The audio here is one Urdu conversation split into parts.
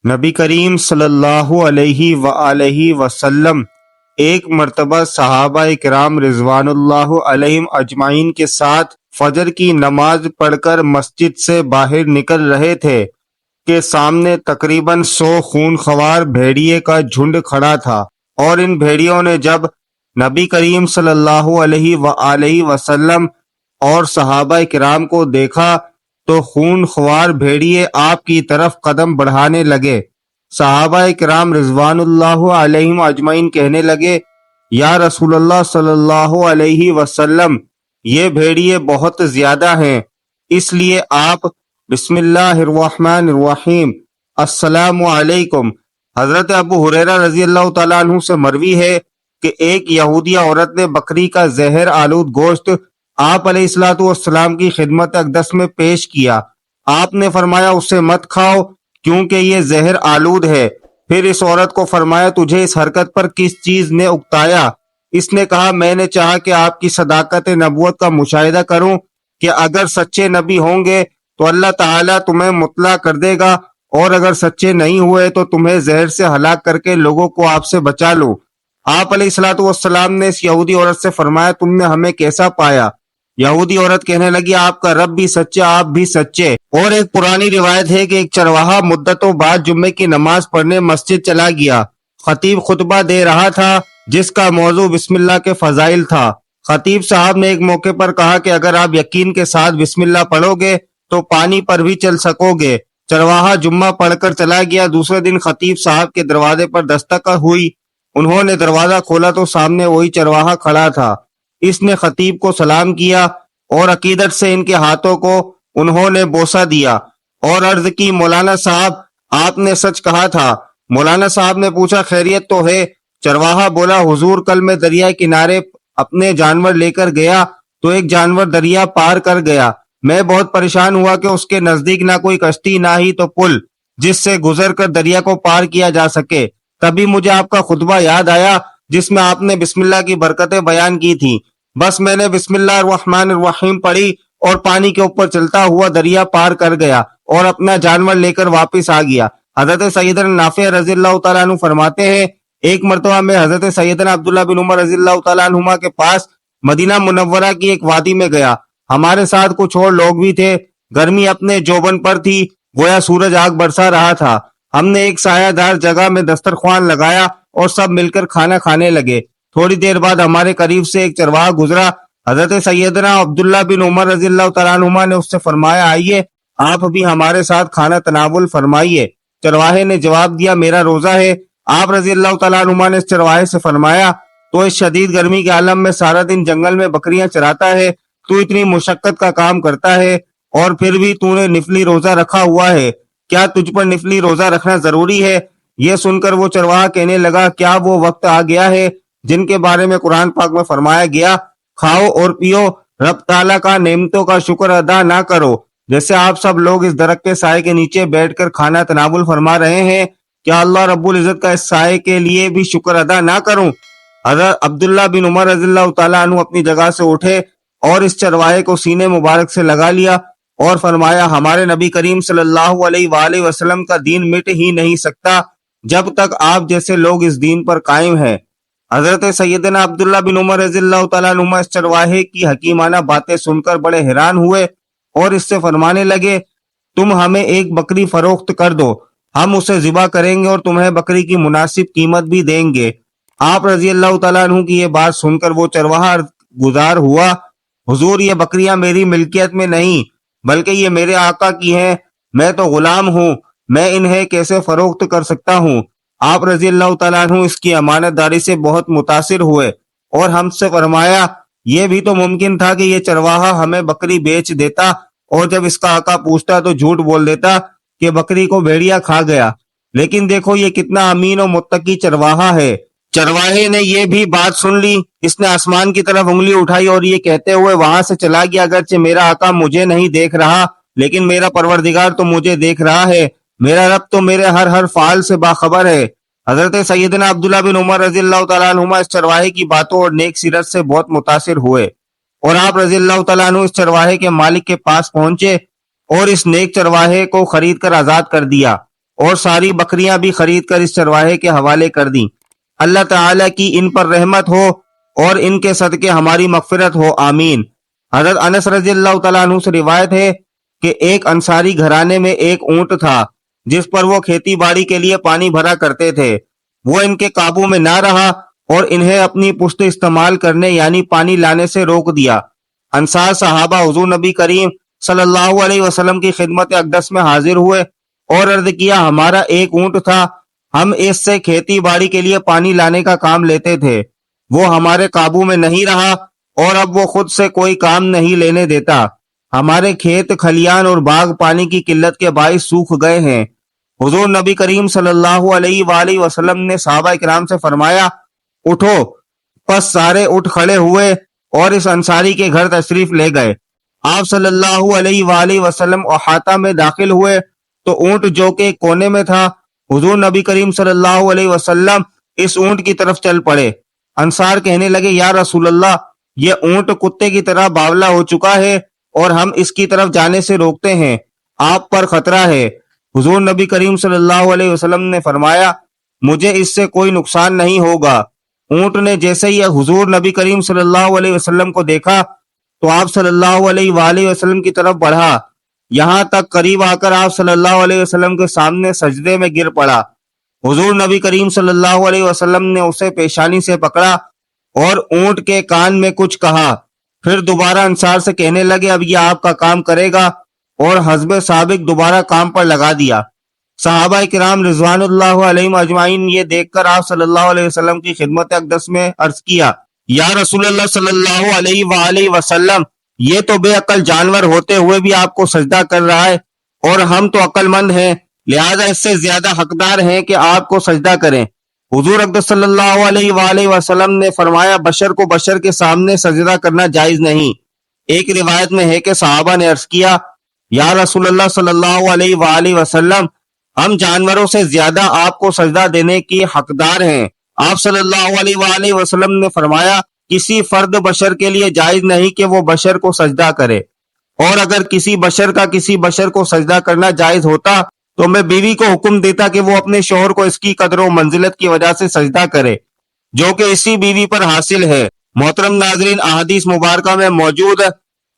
نبی کریم صلی اللہ علیہ وآلہ وسلم ایک مرتبہ صحابہ کرام رضوان اللہ علیہم اجمعین کے ساتھ فجر کی نماز پڑھ کر مسجد سے باہر نکل رہے تھے کہ سامنے تقریباً 100 خونخوار بھیڑیے کا جھنڈ کھڑا تھا، اور ان بھیڑیوں نے جب نبی کریم صلی اللہ علیہ وآلہ وسلم اور صحابہ کرام کو دیکھا تو خون خوار بھیڑیے آپ کی طرف قدم بڑھانے لگے۔ صحابہ کرام رضوان اللہ علیہم اجمعین کہنے لگے، یا رسول اللہ صلی اللہ علیہ وسلم، یہ بھیڑیے بہت زیادہ ہیں، اس لیے آپ بسم اللہ الرحمن الرحیم السلام علیکم۔ حضرت ابو ہریرہ رضی اللہ تعالیٰ عنہ سے مروی ہے کہ ایک یہودیہ عورت نے بکری کا زہر آلود گوشت آپ علیہ الصلوۃ والسلام کی خدمت اقدس میں پیش کیا۔ آپ نے فرمایا اسے مت کھاؤ کیونکہ یہ زہر آلود ہے۔ پھر اس عورت کو فرمایا تجھے اس حرکت پر کس چیز نے اکتایا؟ اس نے کہا میں نے چاہا کہ آپ کی صداقت نبوت کا مشاہدہ کروں کہ اگر سچے نبی ہوں گے تو اللہ تعالیٰ تمہیں مطلع کر دے گا، اور اگر سچے نہیں ہوئے تو تمہیں زہر سے ہلاک کر کے لوگوں کو آپ سے بچا لوں۔ آپ علیہ الصلوۃ والسلام نے اس یہودی عورت سے فرمایا تم نے ہمیں کیسا پایا؟ یہودی عورت کہنے لگی آپ کا رب بھی سچے، آپ بھی سچے۔ اور ایک پرانی روایت ہے کہ ایک چرواہا مدتوں بعد جمعے کی نماز پڑھنے مسجد چلا گیا۔ خطیب خطبہ دے رہا تھا جس کا موضوع بسم اللہ کے فضائل تھا۔ خطیب صاحب نے ایک موقع پر کہا کہ اگر آپ یقین کے ساتھ بسم اللہ پڑھو گے تو پانی پر بھی چل سکو گے۔ چرواہا جمعہ پڑھ کر چلا گیا۔ دوسرے دن خطیب صاحب کے دروازے پر دستک ہوئی۔ انہوں نے دروازہ کھولا تو سامنے وہی چرواہا کھڑا تھا۔ اس نے خطیب کو سلام کیا اور عقیدت سے ان کے ہاتھوں کو انہوں نے بوسہ دیا اور عرض کی مولانا صاحب آپ نے سچ کہا تھا۔ مولانا صاحب نے پوچھا خیریت تو ہے؟ چرواہا بولا حضور کل میں دریا کنارے اپنے جانور لے کر گیا تو ایک جانور دریا پار کر گیا۔ میں بہت پریشان ہوا کہ اس کے نزدیک نہ کوئی کشتی نہ ہی تو پل جس سے گزر کر دریا کو پار کیا جا سکے۔ تبھی مجھے آپ کا خطبہ یاد آیا جس میں آپ نے بسم اللہ کی برکتیں بیان کی تھی۔ بس میں نے بسم اللہ الرحمن الرحیم پڑھی اور پانی کے اوپر چلتا ہوا دریا پار کر گیا اور اپنا جانور لے کر واپس آ گیا۔ حضرت سیدنا نافع رضی اللہ تعالیٰ عنہ فرماتے ہیں ایک مرتبہ میں حضرت سیدنا عبداللہ بن عمر رضی اللہ تعالیٰ عنہما کے پاس مدینہ منورہ کی ایک وادی میں گیا۔ ہمارے ساتھ کچھ اور لوگ بھی تھے۔ گرمی اپنے جوبن پر تھی، گویا سورج آگ برسا رہا تھا۔ ہم نے ایک سایہ دار جگہ میں دسترخوان لگایا اور سب مل کر کھانا کھانے لگے۔ تھوڑی دیر بعد ہمارے قریب سے ایک چرواہا گزرا۔ حضرت سیدنا عبداللہ بن عمر رضی اللہ تعالیٰ عنہما نے اس سے فرمایا آئیے آپ بھی ہمارے ساتھ کھانا تناول فرمائیے۔ چرواہے نے جواب دیا میرا روزہ ہے۔ آپ رضی اللہ تعالیٰ عنہما نے اس چرواہے سے فرمایا تو اس شدید گرمی کے عالم میں سارا دن جنگل میں بکریاں چراتا ہے، تو اتنی مشقت کا کام کرتا ہے اور پھر بھی تو نے نفلی روزہ رکھا ہوا ہے، کیا تجھ پر نفلی روزہ رکھنا ضروری ہے؟ یہ سن کر وہ چرواہا کہنے لگا کیا وہ وقت آ گیا ہے جن کے بارے میں قرآن پاک میں فرمایا گیا کھاؤ اور پیو، رب تعالیٰ کا نعمتوں کا شکر ادا نہ کرو؟ جیسے آپ سب لوگ اس درخت کے سائے کے نیچے بیٹھ کر کھانا تناول فرما رہے ہیں، کیا اللہ رب العزت کا اس سائے کے لیے بھی شکر ادا نہ کروں؟ حضرت عبداللہ بن عمر رضی اللہ تعالیٰ عنہ اپنی جگہ سے اٹھے اور اس چرواہے کو سینے مبارک سے لگا لیا اور فرمایا ہمارے نبی کریم صلی اللہ علیہ وآلہ وسلم کا دین مٹ ہی نہیں سکتا جب تک آپ جیسے لوگ اس دین پر قائم ہیں۔ حضرت سیدنا عبداللہ بن عمر رضی اللہ تعالیٰ عنہ اس چرواہے کی حکیمانہ باتیں سن کر بڑے حیران ہوئے اور اس سے فرمانے لگے تم ہمیں ایک بکری فروخت کر دو، ہم اسے ذبح کریں گے اور تمہیں بکری کی مناسب قیمت بھی دیں گے۔ آپ رضی اللہ تعالیٰ عنہ کی یہ بات سن کر وہ چرواہا گزار ہوا حضور یہ بکریاں میری ملکیت میں نہیں بلکہ یہ میرے آقا کی ہیں، میں تو غلام ہوں، میں انہیں کیسے فروخت کر سکتا ہوں؟ آپ رضی اللہ تعالیٰ عنہ اس کی امانت داری سے بہت متاثر ہوئے اور ہم سے فرمایا یہ بھی تو ممکن تھا کہ یہ چرواہا ہمیں بکری بیچ دیتا اور جب اس کا آقا پوچھتا تو جھوٹ بول دیتا کہ بکری کو بھیڑیا کھا گیا، لیکن دیکھو یہ کتنا امین و متقی چرواہا ہے۔ چرواہے نے یہ بھی بات سن لی، اس نے آسمان کی طرف انگلی اٹھائی اور یہ کہتے ہوئے وہاں سے چلا گیا اگرچہ میرا آقا مجھے نہیں دیکھ رہا لیکن میرا پروردگار تو مجھے دیکھ رہا ہے، میرا رب تو میرے ہر فعل سے باخبر ہے۔ حضرت سیدنا عبداللہ بن عمر رضی اللہ تعالیٰ عنہما اس چرواہے کی باتوں اور نیک سیرت سے بہت متاثر ہوئے اور آپ رضی اللہ تعالیٰ عنہ اس چرواہے کے مالک کے پاس پہنچے اور اس نیک چرواہے کو خرید کر آزاد کر دیا۔ اور ساری بکریاں بھی خرید کر اس چرواہے کے حوالے کر دیں۔ اللہ تعالیٰ کی ان پر رحمت ہو اور ان کے صدقے ہماری مغفرت ہو، آمین۔ حضرت انس رضی اللہ تعالیٰ عنہ سے روایت ہے کہ ایک انصاری گھرانے میں ایک اونٹ تھا جس پر وہ کھیتی باڑی کے لیے پانی بھرا کرتے تھے۔ وہ ان کے قابو میں نہ رہا اور انہیں اپنی پشت استعمال کرنے یعنی پانی لانے سے روک دیا۔ انصار صحابہ حضور نبی کریم صلی اللہ علیہ وسلم کی خدمت اقدس میں حاضر ہوئے اور عرض کیا، ہمارا ایک اونٹ تھا، ہم اس سے کھیتی باڑی کے لیے پانی لانے کا کام لیتے تھے، وہ ہمارے قابو میں نہیں رہا اور اب وہ خود سے کوئی کام نہیں لینے دیتا، ہمارے کھیت کھلیان اور باغ پانی کی قلت کے باعث سوکھ گئے ہیں۔ حضور نبی کریم صلی اللہ علیہ وآلہ وسلم نے صحابہ کرام سے فرمایا، اٹھو۔ پس سارے اٹھ کھڑے ہوئے اور اس انصاری کے گھر تشریف لے گئے۔ آپ صلی اللہ علیہ وآلہ وسلم احاطہ میں داخل ہوئے تو اونٹ جو کہ ایک کونے میں تھا، حضور نبی کریم صلی اللہ علیہ وسلم اس اونٹ کی طرف چل پڑے۔ انصار کہنے لگے، یا رسول اللہ، یہ اونٹ کتے کی طرح باولا ہو چکا ہے اور ہم اس کی طرف جانے سے روکتے ہیں، آپ پر خطرہ ہے۔ حضور نبی کریم صلی اللہ علیہ وسلم نے فرمایا، مجھے اس سے کوئی نقصان نہیں ہوگا۔ اونٹ نے جیسے ہی حضور نبی کریم صلی اللہ علیہ وسلم کو دیکھا تو آپ صلی اللہ علیہ وآلہ وسلم کی طرف بڑھا، یہاں تک قریب آ کر آپ صلی اللہ علیہ وسلم کے سامنے سجدے میں گر پڑا۔ حضور نبی کریم صلی اللہ علیہ وسلم نے اسے پیشانی سے پکڑا اور اونٹ کے کان میں کچھ کہا، پھر دوبارہ انصار سے کہنے لگے، اب یہ آپ کا کام کرے گا، اور حسب سابق دوبارہ کام پر لگا دیا۔ صحابہ کرام رضوان اللہ علیہم اجمعین یہ دیکھ کر آپ صلی اللہ علیہ وسلم کی خدمت اقدس میں عرض کیا، یا رسول اللہ صلی اللہ علیہ وآلہ وسلم، یہ تو بے عقل جانور ہوتے ہوئے بھی آپ کو سجدہ کر رہا ہے اور ہم تو عقل مند ہیں، لہذا اس سے زیادہ حقدار ہیں کہ آپ کو سجدہ کریں۔ حضور اقدس صلی اللہ علیہ وآلہ وسلم نے فرمایا، بشر کو بشر کے سامنے سجدہ کرنا جائز نہیں۔ ایک روایت میں ہے کہ صحابہ نے عرض کیا، یا رسول اللہ صلی اللہ علیہ وآلہ وسلم، ہم جانوروں سے زیادہ آپ کو سجدہ دینے کی حقدار ہیں۔ آپ صلی اللہ علیہ وآلہ وسلم نے فرمایا، کسی فرد بشر کے لیے جائز نہیں کہ وہ بشر کو سجدہ کرے، اور اگر کسی بشر کا کسی بشر کو سجدہ کرنا جائز ہوتا تو میں بیوی کو حکم دیتا کہ وہ اپنے شوہر کو اس کی قدر و منزلت کی وجہ سے سجدہ کرے جو کہ اسی بیوی پر حاصل ہے۔ محترم ناظرین، احادیث مبارکہ میں موجود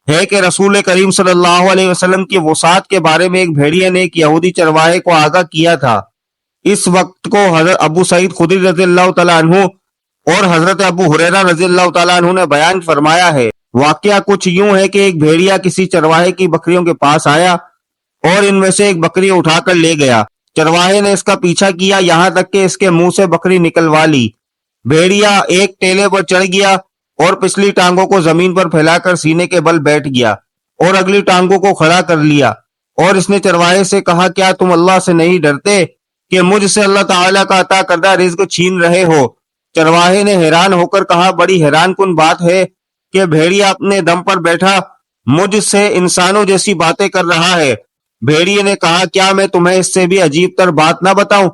ہے کہ رسول کریم صلی اللہ علیہ وسلم کی وصات کے بارے میں ایک بھیڑیے نے ایک یہودی چرواہے کو آگاہ کیا تھا۔ اس وقت کو حضرت ابو سعید خدری رضی اللہ تعالیٰ عنہ اور حضرت ابو ہریرہ رضی اللہ تعالیٰ عنہ نے بیان فرمایا ہے۔ واقعہ کچھ یوں ہے کہ ایک بھیڑیا کسی چرواہے کی بکریوں کے پاس آیا اور ان میں سے ایک بکری اٹھا کر لے گیا۔ چرواہے نے اس کا پیچھا کیا یہاں تک کہ اس کے منہ سے بکری نکلوا لی۔ بھیڑیا ایک ٹیلے پر چڑھ گیا اور پچھلی ٹانگوں کو زمین پر پھیلا کر سینے کے بل بیٹھ گیا اور اگلی ٹانگوں کو کھڑا کر لیا، اور اس نے چرواہے سے کہا، کیا تم اللہ سے نہیں ڈرتے کہ مجھ سے اللہ تعالیٰ کا عطا کردہ رزق چھین رہے ہو؟ چرواہے نے حیران ہو کر کہا، بڑی حیران کن بات ہے کہ بھیڑیا اپنے دم پر بیٹھا مجھ سے انسانوں جیسی باتیں کر رہا ہے۔ بھیڑیے نے کہا، کیا میں تمہیں اس سے بھی عجیب تر بات نہ بتاؤں؟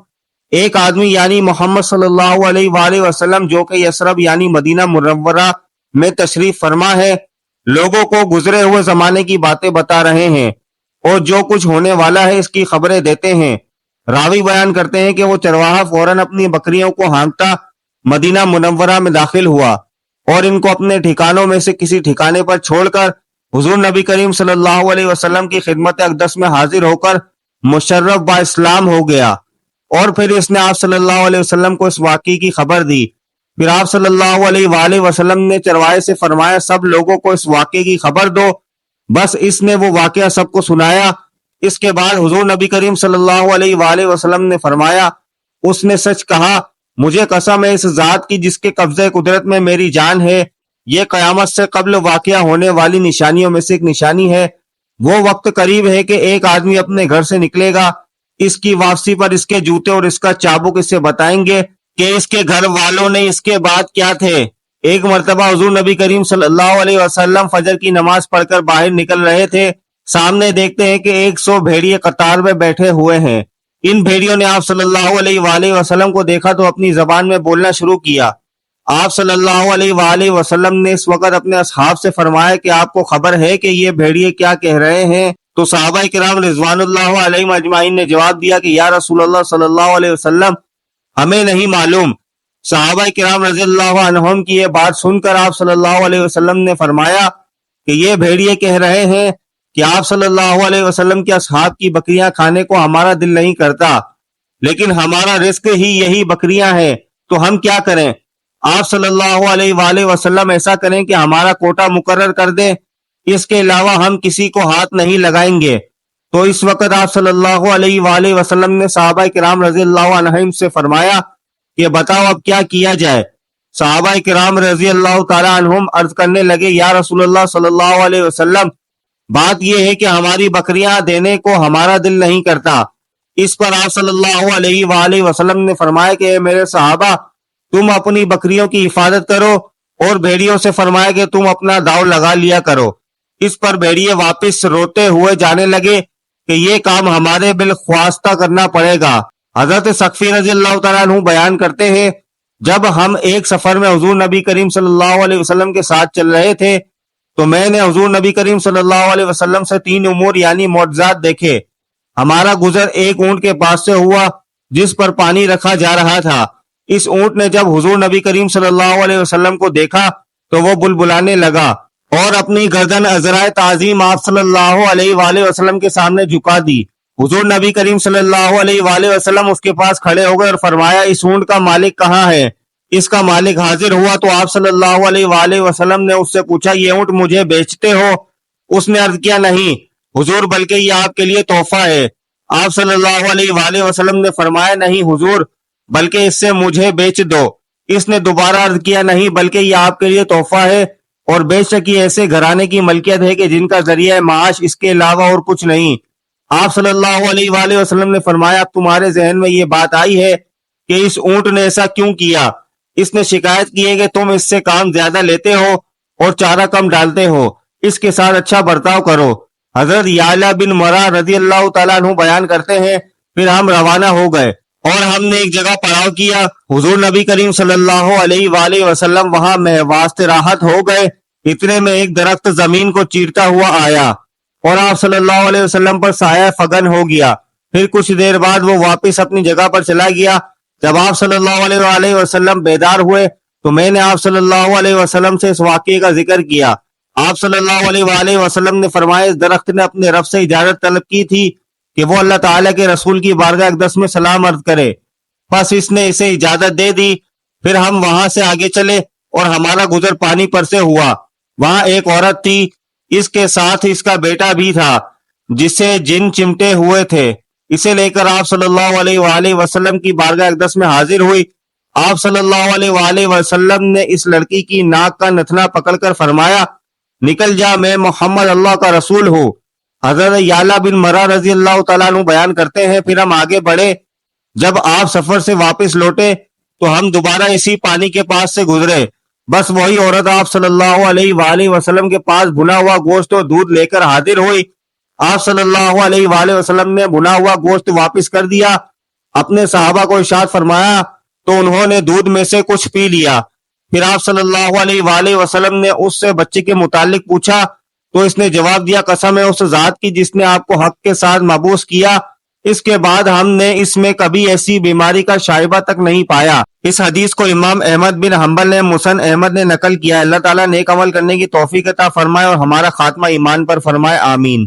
ایک آدمی یعنی محمد صلی اللہ علیہ وآلہ وسلم جو کہ یثرب یعنی مدینہ منورہ میں تشریف فرما ہے، لوگوں کو گزرے ہوئے زمانے کی باتیں بتا رہے ہیں اور جو کچھ ہونے والا ہے اس کی خبریں دیتے ہیں۔ راوی بیان کرتے ہیں کہ وہ چرواہا فوراً اپنی بکریوں کو ہانکتا مدینہ منورہ میں داخل ہوا اور ان کو اپنے ٹھکانوں میں سے کسی ٹھکانے پر چھوڑ کر حضور نبی کریم صلی اللہ علیہ وسلم کی خدمت اقدس میں حاضر ہو کر مشرف با اسلام ہو گیا، اور پھر اس نے آپ صلی اللہ علیہ وسلم کو اس واقعے کی خبر دی۔ پھر آپ صلی اللہ علیہ وآلہ وسلم نے چرواہے سے فرمایا، سب لوگوں کو اس واقعے کی خبر دو۔ بس اس نے وہ واقعہ سب کو سنایا۔ اس کے بعد حضور نبی کریم صلی اللہ علیہ وآلہ وسلم نے فرمایا، اس نے سچ کہا، مجھے قسم ہے اس ذات کی جس کے قبضے قدرت میں میری جان ہے، یہ قیامت سے قبل واقعہ ہونے والی نشانیوں میں سے ایک نشانی ہے۔ وہ وقت قریب ہے کہ ایک آدمی اپنے گھر سے نکلے گا، اس کی واپسی پر اس کے جوتے اور اس کا چابک اسے بتائیں گے کہ اس کے گھر والوں نے اس کے بعد کیا تھے۔ ایک مرتبہ حضور نبی کریم صلی اللہ علیہ وسلم فجر کی نماز پڑھ کر باہر نکل رہے تھے، سامنے دیکھتے ہیں کہ 100 بھیڑیے قطار میں بیٹھے ہوئے ہیں۔ ان بھیڑیوں نے آپ صلی اللہ علیہ وآلہ وسلم کو دیکھا تو اپنی زبان میں بولنا شروع کیا۔ آپ صلی اللہ علیہ وآلہ وسلم نے اس وقت اپنے اصحاب سے فرمایا کہ آپ کو خبر ہے کہ یہ بھیڑیے کیا کہہ رہے ہیں؟ تو صحابہ کرام رضوان اللہ علیہم اجمعین نے جواب دیا کہ یا رسول اللہ صلی اللہ علیہ وسلم ہمیں نہیں معلوم۔ صحابہ کرام رضی اللہ عنہم کی یہ بات سن کر آپ صلی اللہ علیہ وسلم نے فرمایا کہ یہ بھیڑیے کہہ رہے ہیں کہ آپ صلی اللہ علیہ وسلم کے اصحاب کی بکریاں کھانے کو ہمارا دل نہیں کرتا، لیکن ہمارا رزق ہی یہی بکریاں ہیں، تو ہم کیا کریں؟ آپ صلی اللہ علیہ وآلہ وسلم ایسا کریں کہ ہمارا کوٹا مقرر کر دیں، اس کے علاوہ ہم کسی کو ہاتھ نہیں لگائیں گے۔ تو اس وقت آپ صلی اللہ علیہ وآلہ وسلم نے صحابہ کرام رضی اللہ عنہم سے فرمایا کہ بتاؤ اب کیا کیا جائے؟ صحابہ کرام رضی اللہ تعالی عنہم عرض کرنے لگے یا رسول اللہ صلی اللہ علیہ وسلم بات یہ ہے کہ ہماری بکریاں دینے کو ہمارا دل نہیں کرتا۔ اس پر آپ صلی اللہ علیہ وآلہ وسلم نے فرمایا کہ اے میرے صحابہ تم اپنی بکریوں کی حفاظت کرو اور بھیڑیوں سے فرمایا کہ تم اپنا داؤ لگا لیا کرو۔ اس پر بھیڑیے واپس روتے ہوئے جانے لگے کہ یہ کام ہمارے بالخواستہ کرنا پڑے گا۔ حضرت سقفی رضی اللہ تعالیٰ عنہ بیان کرتے ہیں جب ہم ایک سفر میں حضور نبی کریم صلی اللہ علیہ وسلم کے ساتھ چل رہے تھے تو میں نے حضور نبی کریم صلی اللہ علیہ وسلم سے 3 امور یعنی معجزات دیکھے۔ ہمارا گزر ایک اونٹ کے پاس سے ہوا جس پر پانی رکھا جا رہا تھا۔ اس اونٹ نے جب حضور نبی کریم صلی اللہ علیہ وسلم کو دیکھا تو وہ بلبلانے لگا اور اپنی گردن عذرائے تعظیم آپ صلی اللہ علیہ وآلہ وسلم کے سامنے جھکا دی۔ حضور نبی کریم صلی اللہ علیہ وآلہ وسلم اس کے پاس کھڑے ہو گئے اور فرمایا اس اونٹ کا مالک کہاں ہے؟ اس کا مالک حاضر ہوا تو آپ صلی اللہ علیہ وآلہ وسلم نے اس سے پوچھا یہ اونٹ مجھے بیچتے ہو؟ اس نے عرض کیا نہیں حضور بلکہ یہ آپ کے لیے تحفہ ہے۔ آپ صلی اللہ علیہ وآلہ وسلم نے فرمایا نہیں حضور بلکہ اس سے مجھے بیچ دو۔ اس نے دوبارہ عرض کیا نہیں بلکہ یہ آپ کے لیے تحفہ ہے اور بے شک یہ ایسے گھرانے کی ملکیت ہے کہ جن کا ذریعہ معاش اس کے علاوہ اور کچھ نہیں۔ آپ صلی اللہ علیہ وآلہ وسلم نے فرمایا اب تمہارے ذہن میں یہ بات آئی ہے کہ اس اونٹ نے ایسا کیوں کیا؟ اس نے شکایت کی ہے کہ تم اس سے کام زیادہ لیتے ہو اور چارہ کم ڈالتے ہو، اس کے ساتھ اچھا برتاؤ کرو۔ حضرت یعلا بن مرہ رضی اللہ تعالیٰ عنہ بیان کرتے ہیں پھر ہم روانہ ہو گئے اور ہم نے ایک جگہ پڑاؤ کیا۔ حضور نبی کریم صلی اللہ علیہ وآلہ وسلم وہاں محواست راحت ہو گئے۔ اتنے میں ایک درخت زمین کو چیرتا ہوا آیا اور آپ صلی اللہ علیہ وسلم پر سایہ فگن ہو گیا۔ پھر کچھ دیر بعد وہ واپس اپنی جگہ پر چلا گیا۔ جب آپ صلی اللہ علیہ وآلہ وسلم بیدار ہوئے تو میں نے آپ صلی اللہ علیہ وسلم سے اس واقعے کا ذکر کیا۔ آپ صلی اللہ علیہ وآلہ وسلم نے فرمایا اس درخت نے اپنے رب سے اجازت طلب کی تھی کہ وہ اللہ تعالیٰ کے رسول کی بارگاہ اقدس میں سلام عرض کرے، بس اس نے اسے اجازت دے دی۔ پھر ہم وہاں سے آگے چلے اور ہمارا گزر پانی پر سے ہوا۔ وہاں ایک عورت تھی، اس کے ساتھ اس کا بیٹا بھی تھا جسے جن چمٹے ہوئے تھے۔ اسے لے کر آپ صلی اللہ علیہ وآلہ وسلم کی بارگاہ اقدس میں حاضر ہوئی۔ آپ صلی اللہ علیہ وآلہ وسلم نے اس لڑکی کی ناک کا نتنا پکڑ کر فرمایا نکل جا میں محمد اللہ کا رسول ہوں۔ حضرت یعلا بن مرہ رضی اللہ تعالیٰ عنہ بیان کرتے ہیں پھر ہم آگے بڑھے۔ جب آپ سفر سے واپس لوٹے تو ہم دوبارہ اسی پانی کے پاس سے گزرے، بس وہی عورت آپ صلی اللہ علیہ وآلہ وسلم کے پاس بھنا ہوا گوشت اور دودھ لے کر حاضر ہوئی۔ آپ صلی اللہ علیہ وآلہ وسلم نے بھنا ہوا گوشت واپس کر دیا، اپنے صحابہ کو ارشاد فرمایا تو انہوں نے دودھ میں سے کچھ پی لیا۔ پھر آپ صلی اللہ علیہ وآلہ وسلم نے اس سے بچے کے متعلق پوچھا تو اس نے جواب دیا قسم ہے اس ذات کی جس نے آپ کو حق کے ساتھ مبعوث کیا، اس کے بعد ہم نے اس میں کبھی ایسی بیماری کا شائبہ تک نہیں پایا۔ اس حدیث کو امام احمد بن حنبل نے مسند احمد نے نقل کیا۔ اللہ تعالیٰ نیک عمل کرنے کی توفیق عطا فرمائے اور ہمارا خاتمہ ایمان پر فرمائے، آمین۔